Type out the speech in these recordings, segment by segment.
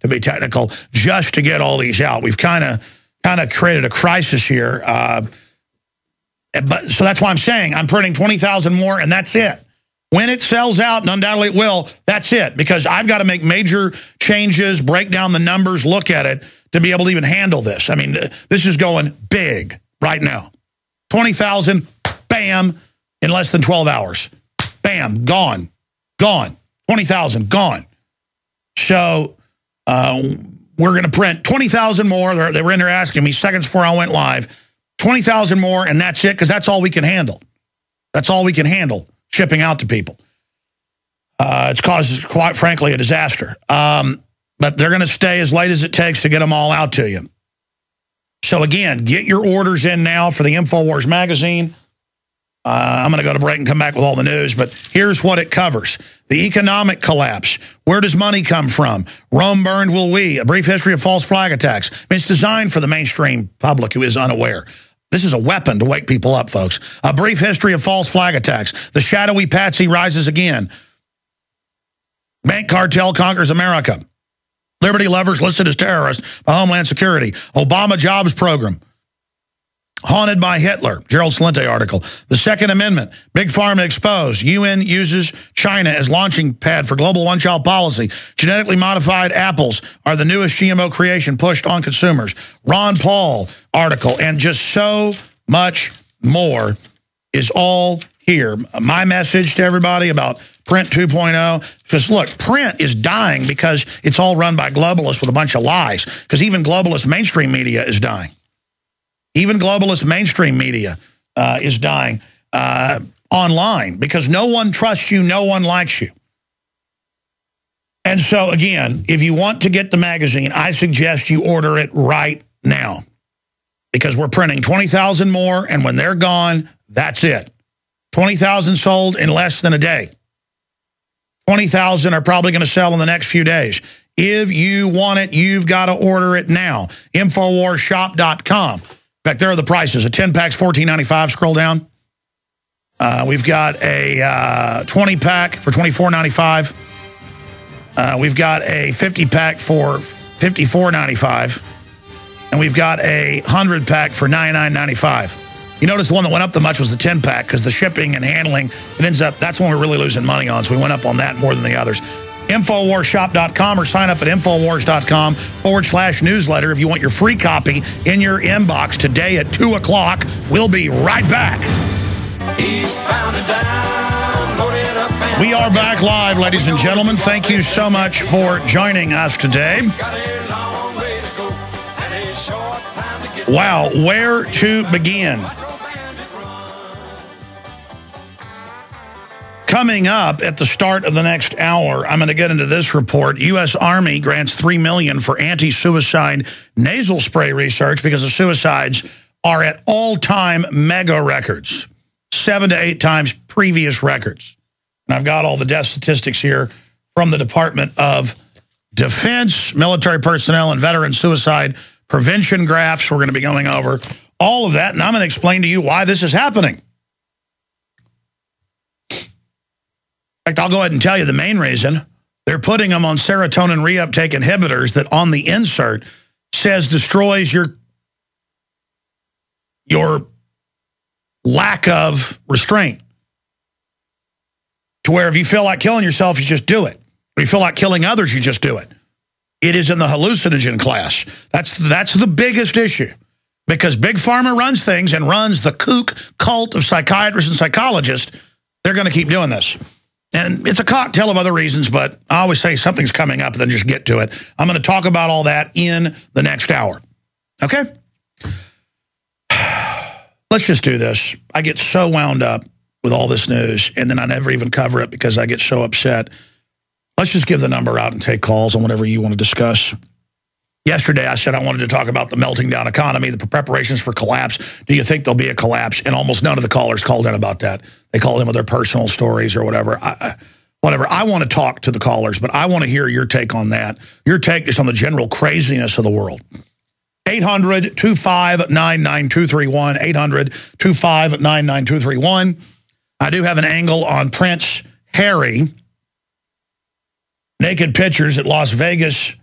to be technical, just to get all these out. We've kind of created a crisis here. But so that's why I'm saying I'm printing 20,000 more, and that's it. When it sells out, and undoubtedly it will, that's it. Because I've got to make major changes, break down the numbers, look at it, to be able to even handle this. I mean, this is going big right now. 20,000, bam, in less than 12 hours. Bam, gone. Gone. 20,000, gone. So we're going to print 20,000 more. They were in there asking me seconds before I went live. 20,000 more, and that's it, because that's all we can handle. That's all we can handle, shipping out to people. It's caused, quite frankly, a disaster. But they're going to stay as late as it takes to get them all out to you. So again, get your orders in now for the InfoWars magazine. I'm going to go to break and come back with all the news, but here's what it covers. The economic collapse. Where does money come from? Rome burned, will we? A brief history of false flag attacks. I mean, it's designed for the mainstream public who is unaware. This is a weapon to wake people up, folks. A brief history of false flag attacks. The shadowy patsy rises again. Bank cartel conquers America. Liberty lovers listed as terrorists by Homeland Security. Obama jobs program. Haunted by Hitler. Gerald Celente article. The Second Amendment. Big Pharma exposed. UN uses China as launching pad for global one-child policy. Genetically modified apples are the newest GMO creation pushed on consumers. Ron Paul article. And just so much more is all here. My message to everybody about Print 2.0, because look, print is dying because it's all run by globalists with a bunch of lies, because even globalist mainstream media is dying. Even globalist mainstream media is dying online because no one trusts you, no one likes you. And so, again, if you want to get the magazine, I suggest you order it right now, because we're printing 20,000 more, and when they're gone, that's it. 20,000 sold in less than a day. 20,000 are probably going to sell in the next few days. If you want it, you've got to order it now. InfoWarsShop.com. In fact, there are the prices. A 10-pack's $14.95. Scroll down. We've got a 20-pack for $24.95. We've got a 50-pack for $54.95. And we've got a 100-pack for $99.95. You notice the one that went up the much was the 10-pack, because the shipping and handling, it ends up, that's when we're really losing money on, so we went up on that more than the others. InfoWarsShop.com, or sign up at Infowars.com/newsletter if you want your free copy in your inbox today at 2 o'clock. We'll be right back. We are back live, ladies and gentlemen. Thank you so much for joining us today. Wow, where to begin? Coming up at the start of the next hour, I'm going to get into this report. U.S. Army grants $3 million for anti-suicide nasal spray research because the suicides are at all-time mega records, 7 to 8 times previous records. And I've got all the death statistics here from the Department of Defense, military personnel, and veteran suicide prevention graphs. We're going to be going over all of that, and I'm going to explain to you why this is happening. In fact, I'll go ahead and tell you the main reason. They're putting them on serotonin reuptake inhibitors that on the insert says destroys your lack of restraint. To where if you feel like killing yourself, you just do it. If you feel like killing others, you just do it. It is in the hallucinogen class. That's the biggest issue. Because Big Pharma runs things and runs the kook cult of psychiatrists and psychologists. They're going to keep doing this. And it's a cocktail of other reasons, but I always say something's coming up, then just get to it. I'm going to talk about all that in the next hour. Okay? Let's just do this. I get so wound up with all this news, and then I never even cover it because I get so upset. Let's just give the number out and take calls on whatever you want to discuss. Yesterday, I said I wanted to talk about the melting down economy, the preparations for collapse. Do you think there'll be a collapse? And almost none of the callers called in about that. They called in with their personal stories or whatever. Whatever. I want to talk to the callers, but I want to hear your take on that. Your take is on the general craziness of the world. 800-259-9231. 800-259-9231. I do have an angle on Prince Harry. Naked pictures at Las Vegas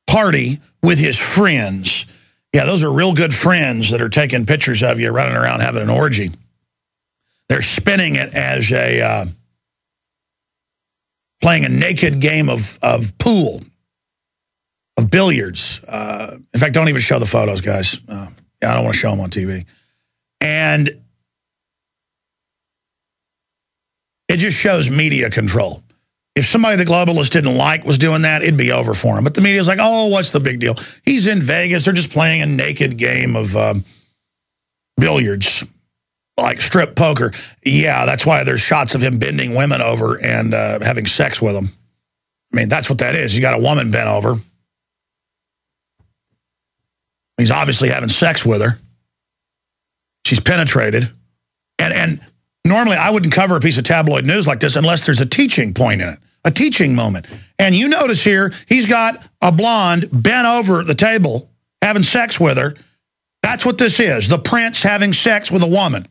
party with his friends. Yeah, those are real good friends that are taking pictures of you running around having an orgy. They're spinning it as a playing a naked game of pool, of billiards. In fact, don't even show the photos, guys. Yeah, I don't want to show them on TV. And it just shows media control. If somebody the globalists didn't like was doing that, it'd be over for him. But the media's like, oh, what's the big deal? He's in Vegas. They're just playing a naked game of billiards, like strip poker. Yeah, that's why there's shots of him bending women over and having sex with them. I mean, that's what that is. You got a woman bent over. He's obviously having sex with her. She's penetrated. And normally I wouldn't cover a piece of tabloid news like this unless there's a teaching point in it, a teaching moment. And you notice here, he's got a blonde bent over the table having sex with her. That's what this is, the prince having sex with a woman.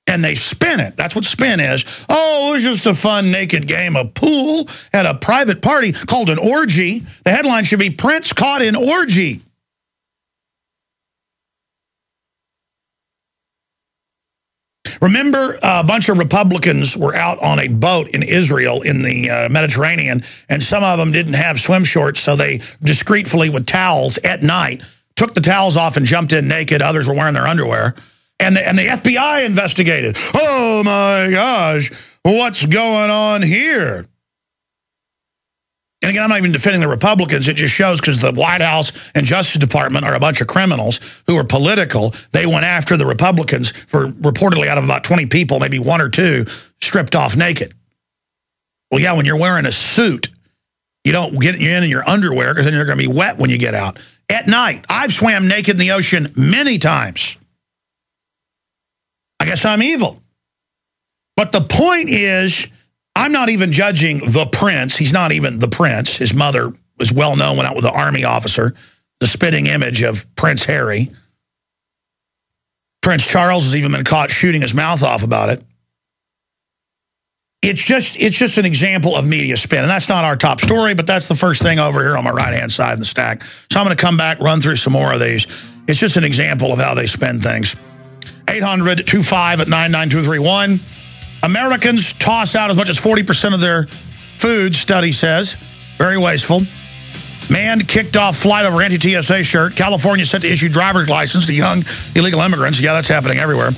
And they spin it. That's what spin is. Oh, it was just a fun naked game of pool at a private party called an orgy. The headline should be Prince Caught in Orgy. Remember, a bunch of Republicans were out on a boat in Israel in the Mediterranean, and some of them didn't have swim shorts, so they discreetly, with towels at night, took the towels off and jumped in naked. Others were wearing their underwear. And the FBI investigated. Oh, my gosh, what's going on here? And again, I'm not even defending the Republicans. It just shows because the White House and Justice Department are a bunch of criminals who are political. They went after the Republicans for reportedly out of about 20 people, maybe one or two stripped off naked. Well, yeah, when you're wearing a suit, you don't get in your underwear because then you're going to be wet when you get out. At night, I've swam naked in the ocean many times. I guess I'm evil. But the point is, I'm not even judging the prince. He's not even the prince. His mother was well known, went out with an army officer, the spitting image of Prince Harry. Prince Charles has even been caught shooting his mouth off about it. It's just an example of media spin. And that's not our top story, but that's the first thing over here on my right-hand side of the stack. So I'm going to come back, run through some more of these. It's just an example of how they spin things. 800-25 at 99231. Americans toss out as much as 40% of their food, study says. Very wasteful. Man kicked off flight over anti-TSA shirt. California set to issue driver's license to young illegal immigrants. Yeah, that's happening everywhere.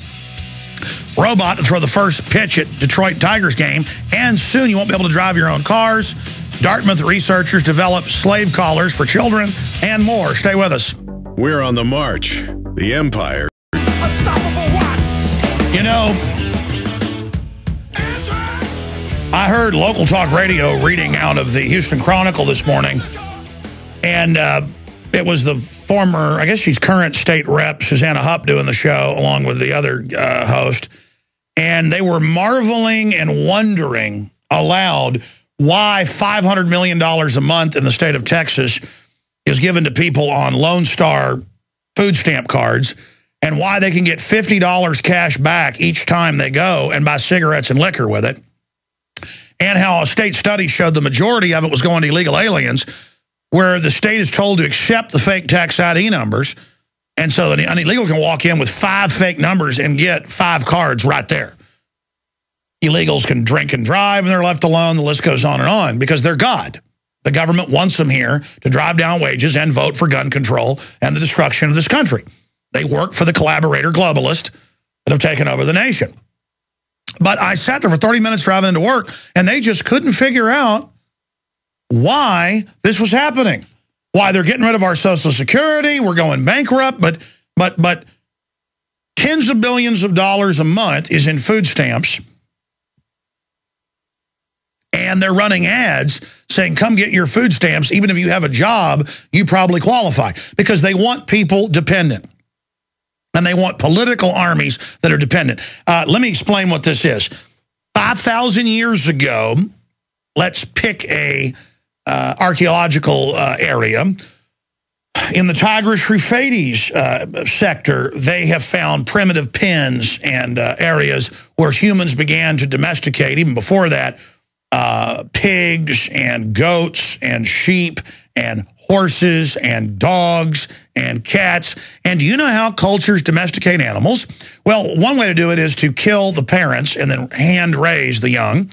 Robot to throw the first pitch at Detroit Tigers game. And soon you won't be able to drive your own cars. Dartmouth researchers develop slave collars for children and more. Stay with us. We're on the march. The empire. Unstoppable Watts. You know, I heard local talk radio reading out of the Houston Chronicle this morning, and it was the former, I guess she's current state rep, Susanna Hupp, doing the show along with the other host, and they were marveling and wondering aloud why $500 million a month in the state of Texas is given to people on Lone Star food stamp cards, and why they can get $50 cash back each time they go and buy cigarettes and liquor with it. And how a state study showed the majority of it was going to illegal aliens, where the state is told to accept the fake tax ID numbers. And so an illegal can walk in with 5 fake numbers and get 5 cards right there. Illegals can drink and drive and they're left alone. The list goes on because they're God. The government wants them here to drive down wages and vote for gun control and the destruction of this country. They work for the collaborator globalists that have taken over the nation. But I sat there for 30 minutes driving into work, and they just couldn't figure out why this was happening, why they're getting rid of our Social Security, we're going bankrupt, but tens of billions of dollars a month is in food stamps, and they're running ads saying, come get your food stamps. Even if you have a job, you probably qualify, because they want people dependent. And they want political armies that are dependent. Let me explain what this is. 5,000 years ago, let's pick a archaeological area. In the Tigris-Euphrates sector, they have found primitive pens and areas where humans began to domesticate, even before that, pigs and goats and sheep and horses and dogs and cats. And do you know how cultures domesticate animals? Well, one way to do it is to kill the parents and then hand raise the young,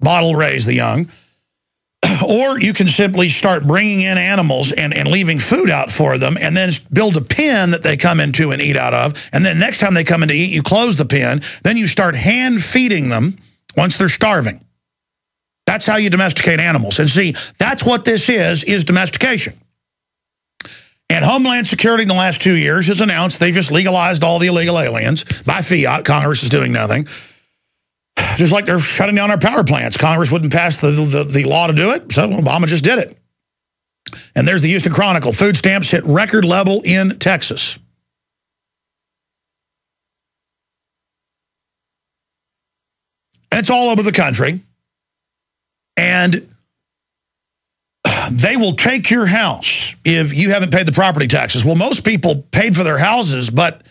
bottle raise the young. Or you can simply start bringing in animals and leaving food out for them and then build a pen that they come into and eat out of. And then next time they come in to eat, you close the pen. Then you start hand feeding them once they're starving. That's how you domesticate animals. And see, that's what this is domestication. And Homeland Security in the last 2 years has announced they've just legalized all the illegal aliens by fiat. Congress is doing nothing. Just like they're shutting down our power plants. Congress wouldn't pass the law to do it, so Obama just did it. And there's the Houston Chronicle. Food stamps hit record level in Texas. And it's all over the country. And they will take your house if you haven't paid the property taxes. Well, most people paid for their houses, but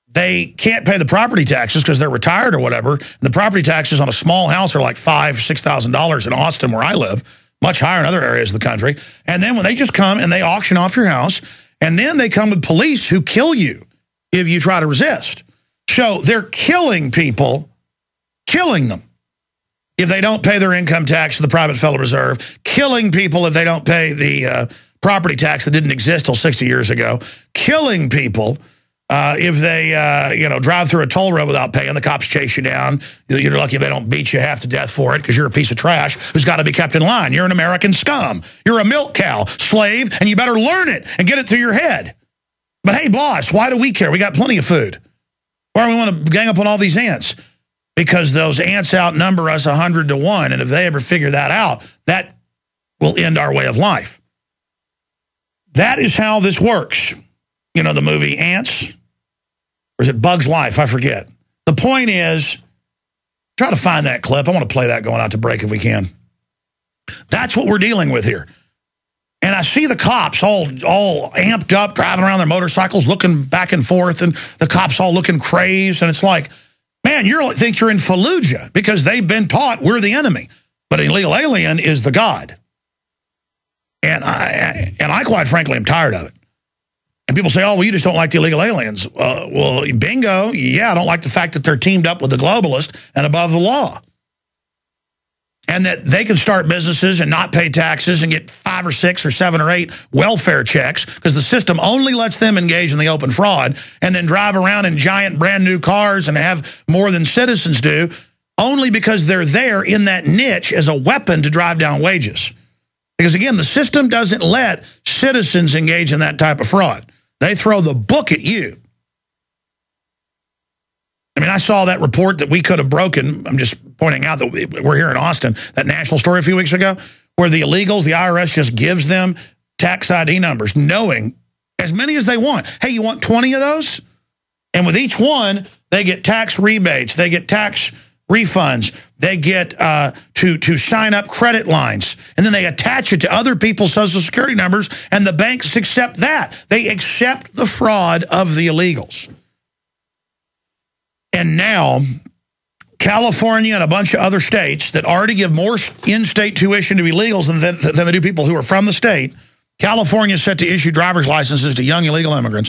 they can't pay the property taxes because they're retired or whatever. And the property taxes on a small house are like $5,000, $6,000 in Austin, where I live, much higher in other areas of the country. And then when they just come and they auction off your house, and then they come with police who kill you if you try to resist. So they're killing people, killing them if they don't pay their income tax to the private Federal Reserve, killing people if they don't pay the property tax that didn't exist till 60 years ago, killing people if they, drive through a toll road without paying. The cops chase you down. You're lucky if they don't beat you half to death for it because you're a piece of trash who's got to be kept in line. You're an American scum. You're a milk cow, slave, and you better learn it and get it through your head. But hey, boss, why do we care? We got plenty of food. Why do we want to gang up on all these ants? Because those ants outnumber us 100 to 1, and if they ever figure that out, that will end our way of life. That is how this works. You know the movie Ants? Or is it Bug's Life? I forget. The point is, try to find that clip. I want to play that going out to break if we can. That's what we're dealing with here. And I see the cops all amped up, driving around their motorcycles, looking back and forth, and the cops all looking crazed, and it's like, man, you think you're in Fallujah because they've been taught we're the enemy. But an illegal alien is the God. And I quite frankly am tired of it. And people say, oh, well, you just don't like the illegal aliens. Well, bingo. Yeah, I don't like the fact that they're teamed up with the globalist and above the law. And that they can start businesses and not pay taxes and get 5 or 6 or 7 or 8 welfare checks because the system only lets them engage in the open fraud and then drive around in giant brand new cars and have more than citizens do only because they're there in that niche as a weapon to drive down wages. Because, again, the system doesn't let citizens engage in that type of fraud. They throw the book at you. I mean, I saw that report that we could have broken. I'm just pointing out that we're here in Austin, that national story a few weeks ago, where the illegals, the IRS just gives them tax ID numbers, knowing as many as they want. Hey, you want 20 of those? And with each one, they get tax rebates. They get tax refunds. They get to sign up credit lines. And then they attach it to other people's Social Security numbers, and the banks accept that. They accept the fraud of the illegals. And now, California and a bunch of other states that already give more in-state tuition to illegals than they do people who are from the state, California is set to issue driver's licenses to young illegal immigrants